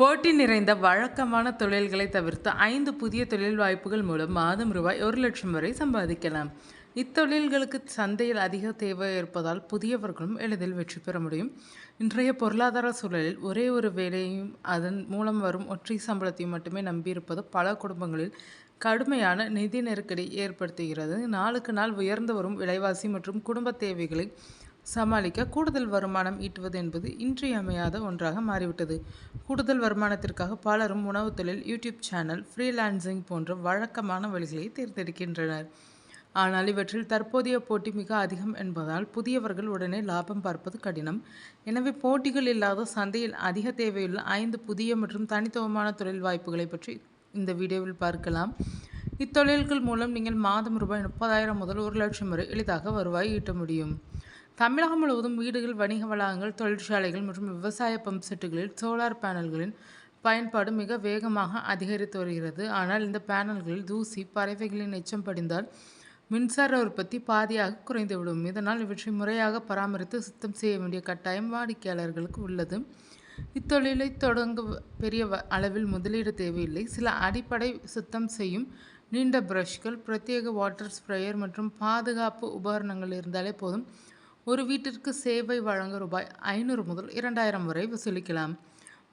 போட்டி நிறைந்த வழக்கமான தொழில்களை தவிர்த்து 5 புதிய தொழில் வாய்ப்புகள் மூலம் மாதம் ரூபாய் 1,00,000 வரை சம்பாதிக்கலாம். இத்தொழில்களுக்கு சந்தையில் அதிக தேவை இருப்பதால் புதியவர்களும் எளிதில் வெற்றி பெற முடியும். இன்றைய பொருளாதார சூழலில் ஒரே ஒரு வேலையையும் அதன் மூலம் வரும் ஒற்றை சம்பளத்தையும் மட்டுமே நம்பியிருப்பது பல குடும்பங்களில் கடுமையான நிதி நெருக்கடி ஏற்படுத்துகிறது. நாளுக்கு நாள் உயர்ந்து வரும் விலைவாசி மற்றும் குடும்ப தேவைகளை சமாளிக்க கூடுதல் வருமானம் ஈட்டுவது என்பது இன்றியமையாத ஒன்றாக மாறிவிட்டது. கூடுதல் வருமானத்திற்காக பலரும் உணவு தொழில், யூடியூப் சேனல், ஃப்ரீலான்சிங் போன்ற வழக்கமான வழிகளை தேர்ந்தெடுக்கின்றனர். ஆனால் இவற்றில் தற்போதைய போட்டி மிக அதிகம் என்பதால் புதியவர்கள் உடனே லாபம் பார்ப்பது கடினம். எனவே போட்டிகள் இல்லாத சந்தையில் அதிக தேவையுள்ள 5 புதிய மற்றும் தனித்துவமான தொழில் வாய்ப்புகளை பற்றி இந்த வீடியோவில் பார்க்கலாம். இத்தொழில்கள் மூலம் நீங்கள் மாதம் ரூபாய் 30,000 முதல் 1,00,000 வரை எளிதாக வருவாய் ஈட்ட முடியும். தமிழகம் முழுவதும் வீடுகள், வணிக வளாகங்கள், தொழிற்சாலைகள் மற்றும் விவசாய பம்ப் செட்டுகளில் சோலார் பேனல்களின் பயன்பாடு மிக வேகமாக அதிகரித்து வருகிறது. ஆனால் இந்த பேனல்களில் தூசி, பறவைகளின் எச்சம் படிந்தால் மின்சார உற்பத்தி பாதியாக குறைந்துவிடும். இதனால் இவற்றை முறையாக பராமரித்து சுத்தம் செய்ய வேண்டிய கட்டாயம் வாடிக்கையாளர்களுக்கு உள்ளது. இத்தொழிலை தொடங்க பெரிய அளவில் முதலீடு தேவையில்லை. சில அடிப்படை சுத்தம் செய்யும் நீண்ட பிரஷ்கள், பிரத்யேக வாட்டர் ஸ்ப்ரேயர் மற்றும் பாதுகாப்பு உபகரணங்கள் இருந்தாலே போதும். ஒரு வீட்டிற்கு சேவை வழங்க ரூபாய் 500 முதல் 2,000 வரை வசூலிக்கலாம்.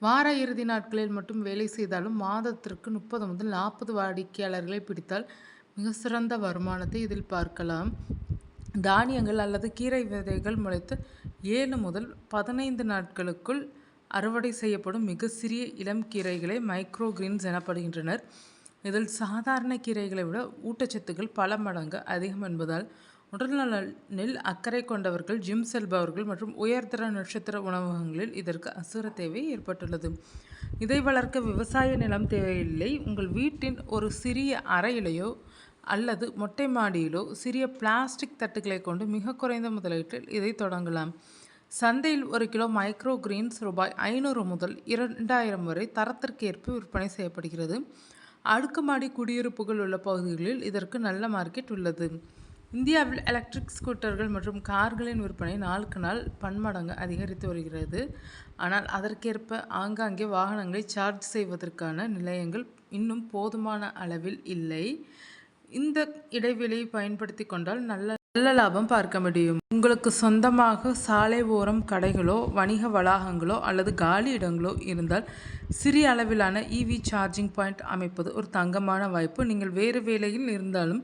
வார இறுதி நாட்களில் மட்டும் வேலை செய்தாலும் மாதத்திற்கு 30 முதல் 40 வாடிக்கையாளர்களை பிடித்தால் மிக சிறந்த வருமானத்தை இதில் பார்க்கலாம். தானியங்கள் அல்லது கீரை விதைகள் முளைத்து 7 முதல் 15 நாட்களுக்குள் அறுவடை செய்யப்படும் மிக சிறிய இளம் கீரைகளை மைக்ரோ கிரீன்ஸ் எனப்படுகின்றனர். இதில் சாதாரண கீரைகளை விட ஊட்டச்சத்துக்கள் பல மடங்கு அதிகம் என்பதால் உடல்நலனில் அக்கறை கொண்டவர்கள், ஜிம் செல்பவர்கள் மற்றும் உயர்தர நட்சத்திர உணவகங்களில் இதற்கு அசுர தேவை ஏற்பட்டுள்ளது. இதை வளர்க்க விவசாய நிலம் தேவையில்லை. உங்கள் வீட்டின் ஒரு சிறிய அறையிலேயோ அல்லது மொட்டை மாடியிலோ சிறிய பிளாஸ்டிக் தட்டுகளை கொண்டு மிக குறைந்த முதலீட்டில் இதை தொடங்கலாம். சந்தையில் 1 கிலோ மைக்ரோ கிரீன்ஸ் ரூபாய் 500 முதல் 2,000 வரை தரத்திற்கு ஏற்ப விற்பனை செய்யப்படுகிறது. அடுக்குமாடி குடியிருப்புகள் உள்ள பகுதிகளில் இதற்கு நல்ல மார்க்கெட் உள்ளது. இந்தியாவில் எலக்ட்ரிக் ஸ்கூட்டர்கள் மற்றும் கார்களின் விற்பனை நாளுக்கு நாள் பன்மடங்கு அதிகரித்து வருகிறது. ஆனால் அதற்கேற்ப ஆங்காங்கே வாகனங்களை சார்ஜ் செய்வதற்கான நிலையங்கள் இன்னும் போதுமான அளவில் இல்லை. இந்த இடைவெளியை பயன்படுத்தி கொண்டால் நல்ல லாபம் பார்க்க முடியும். உங்களுக்கு சொந்தமாக சாலை ஓரம் கடைகளோ, வணிக வளாகங்களோ அல்லது காலி இடங்களோ இருந்தால் சிறிய அளவிலான EV சார்ஜிங் பாயிண்ட் அமைப்பது ஒரு தங்கமான வாய்ப்பு. நீங்கள் வேறு வேலையில் இருந்தாலும்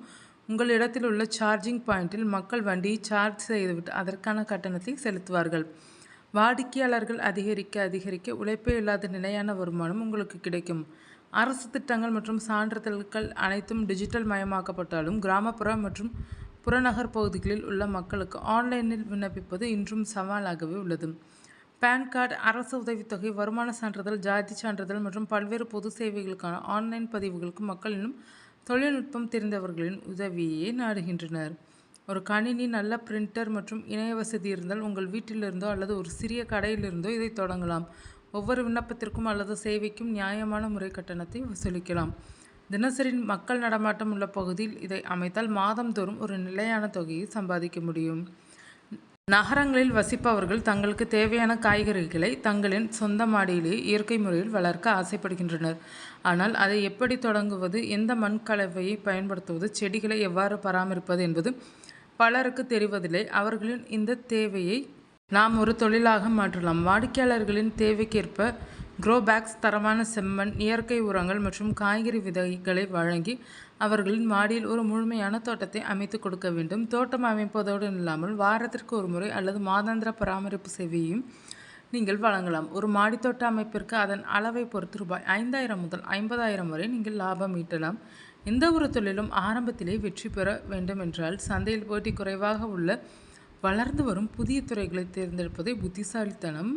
உங்கள் இடத்தில் உள்ள சார்ஜிங் பாயிண்டில் மக்கள் வண்டியை சார்ஜ் செய்துவிட்டு அதற்கான கட்டணத்தை செலுத்துவார்கள். வாடிக்கையாளர்கள் அதிகரிக்க உழைப்பே இல்லாத நிலையான வருமானம் உங்களுக்கு கிடைக்கும். அரசு திட்டங்கள் மற்றும் சான்றிதழ்கள் அனைத்தும் டிஜிட்டல் மயமாக்கப்பட்டாலும் கிராமப்புற மற்றும் புறநகர் பகுதிகளில் உள்ள மக்களுக்கு ஆன்லைனில் விண்ணப்பிப்பது இன்றும் சவாலாகவே உள்ளது. பேன் கார்டு, அரசு உதவித்தொகை, வருமான சான்றிதழ், ஜாதி சான்றிதழ் மற்றும் பல்வேறு பொது சேவைகளுக்கான ஆன்லைன் பதிவுகளுக்கு மக்கள் இன்னும் தொழில்நுட்பம் தெரிந்தவர்களின் உதவியே நாடுகின்றனர். ஒரு கணினி, நல்ல பிரிண்டர் மற்றும் இணைய வசதி இருந்தால் உங்கள் வீட்டிலிருந்தோ அல்லது ஒரு சிறிய கடையிலிருந்தோ இதை தொடங்கலாம். ஒவ்வொரு விண்ணப்பத்திற்கும் அல்லது சேவைக்கும் நியாயமான முறை கட்டணத்தை வசூலிக்கலாம். தினசரி மக்கள் நடமாட்டம் உள்ள பகுதியில் இதை அமைத்தால் மாதந்தோறும் ஒரு நிலையான தொகையை சம்பாதிக்க முடியும். நகரங்களில் வசிப்பவர்கள் தங்களுக்கு தேவையான காய்கறிகளை தங்களின் சொந்த மாடியிலேயே இயற்கை முறையில் வளர்க்க ஆசைப்படுகின்றனர். ஆனால் அதை எப்படி தொடங்குவது, எந்த மண் கலவையை பயன்படுத்துவது, செடிகளை எவ்வாறு பராமரிப்பது என்பது பலருக்கு தெரிவதில்லை. அவர்களின் இந்த தேவையை நாம் ஒரு தொழிலாக மாற்றலாம். வாடிக்கையாளர்களின் தேவைக்கேற்ப க்ரோ பேக்ஸ், தரமான செம்மண், இயற்கை உரங்கள் மற்றும் காய்கறி விதைகளை வழங்கி அவர்களின் மாடியில் ஒரு முழுமையான தோட்டத்தை அமைத்து கொடுக்க வேண்டும். தோட்டம் அமைப்பதோடு இல்லாமல் வாரத்திற்கு ஒரு முறை அல்லது மாதாந்திர பராமரிப்பு சேவையையும் நீங்கள் வழங்கலாம். ஒரு மாடித்தோட்ட அமைப்பிற்கு அதன் அளவை பொறுத்து ரூபாய் 5,000 முதல் 50,000 வரை நீங்கள் லாபம் ஈட்டலாம். எந்த ஒரு தொழிலும் ஆரம்பத்திலே வெற்றி பெற வேண்டும் என்றால் சந்தையில் போட்டி குறைவாக உள்ள வளர்ந்து வரும் புதிய துறைகளை தேர்ந்தெடுப்பதே புத்திசாலித்தனம்.